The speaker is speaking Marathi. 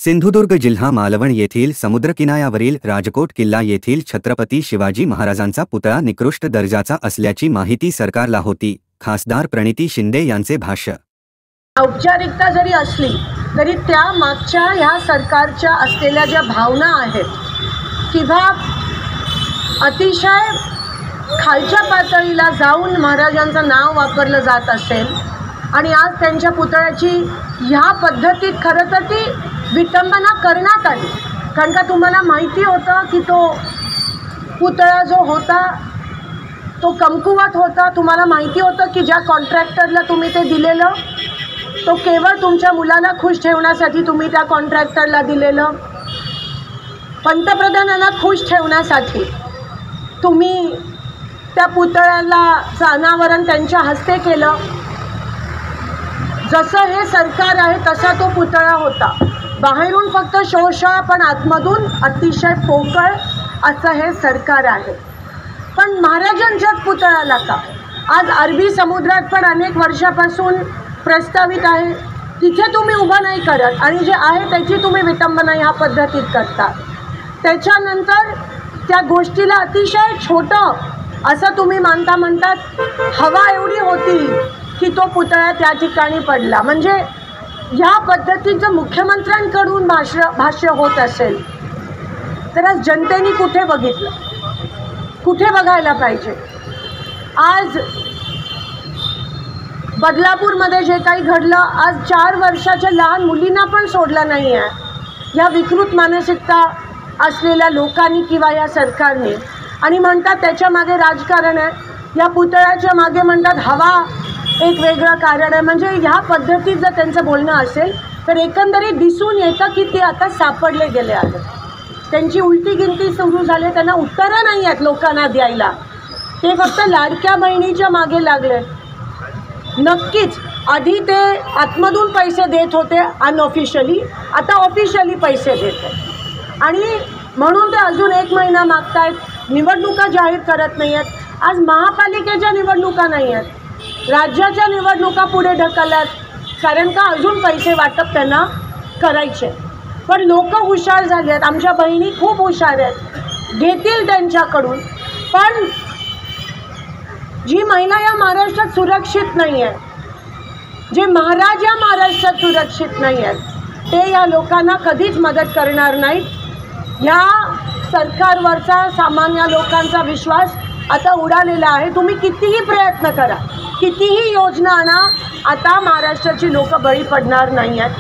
सिंधुदुर्ग जिल्हा मालवण येथील समुद्रकिनाऱ्यावरील राजकोट किल्ला येथील छत्रपती शिवाजी महाराजांचा पुतळा निकृष्ट दर्जाचा असल्याची माहिती सरकारला होती। खासदार प्रणिती शिंदे यांचे भाष्य। औपचारिकता जरी असली तरी त्या मागच्या ह्या सरकारच्या असलेल्या ज्या भावना आहेत किंवा अतिशय खालच्या पातळीला जाऊन महाराजांचं नाव वापरलं जात असेल आणि आज त्यांच्या पुतळ्याची ह्या पद्धतीत खरं तर ती विटंबना करण्यात आली। कारण का तुम्हाला माहिती होतं की तो पुतळा जो होता तो कमकुवत होता। तुम्हाला माहिती होतं की ज्या कॉन्ट्रॅक्टरला तुम्ही ते दिलेलं तो केवळ तुमच्या मुलाला खुश ठेवण्यासाठी तुम्ही त्या कॉन्ट्रॅक्टरला दिलेलं, पंतप्रधानांना खुश ठेवण्यासाठी तुम्ही त्या पुतळ्याला अनावरण त्यांच्या हस्ते केलं। जसं हे सरकार आहे तसा तो पुतळा होता। बाहेरून फक्त शोषा पण आतमधून अतिशय पोकळ असं हे सरकार आहे। पण महाराजांच्याच पुतळ्याला का आज अरबी समुद्रात पण अनेक वर्षापासून प्रस्तावित आहे तिथे तुम्ही उभं नाही करत आणि जे आहे त्याची तुम्ही विटंबना ह्या पद्धतीत करता। त्याच्यानंतर त्या गोष्टीला अतिशय छोटं असं तुम्ही म्हणतात हवा एवढी होती की तो पुतळा त्या ठिकाणी पडला। म्हणजे ह्या पद्धतीचं मुख्यमंत्र्यांकडून भाष्य होत असेल तर आज जनतेने कुठे बघितलं, कुठे बघायला पाहिजे? आज बदलापूरमध्ये जे काही घडलं आज 4 वर्षाच्या लहान मुलींना पण सोडलं नाही आहे ह्या विकृत मानसिकता असलेल्या लोकांनी किंवा या सरकारने। आणि म्हणतात त्याच्या मागे राजकारण आहे, या पुतळ्याच्या मागे म्हणतात हवा एक वेगळं कारण आहे। म्हणजे ह्या पद्धतीत जर त्यांचं बोलणं असेल तर एकंदरीत दिसून येतं की ते आता सापडले गेले आहेत। त्यांची उलटी गिनती सुरू झाली, त्यांना उत्तरं नाही आहेत लोकांना द्यायला, ते फक्त लाडक्या बहिणीच्या मागे लागले। नक्कीच आधी ते आतमधून पैसे देत होते अनऑफिशियली, आता ऑफिशियली पैसे देते आणि म्हणून ते अजून 1 महिना मागतायत। निवडणुका जाहीर करत नाही आहेत। आज महापालिकेच्या निवडणुका नाही आहेत, राज्याच्या निवडणुका पुढे ढकलल्यात कारण का अजून पैसे वाटप त्यांना करायचे। पण लोक हुशार झाले आहेत, आमच्या बहिणी खूप हुशार आहेत, घेतील त्यांच्याकडून। पण जी महिला या महाराष्ट्रात सुरक्षित नाही आहे, जे महाराज या महाराष्ट्रात सुरक्षित नाही आहेत ते या लोकांना कधीच मदत करणार नाहीत। या सरकारवरचा सामान्य लोकांचा विश्वास आता उडालेला आहे। तुम्ही कितीही प्रयत्न करा, कितीही योजना आणा, आता महाराष्ट्राची लोक बळी पडणार नाही आहेत।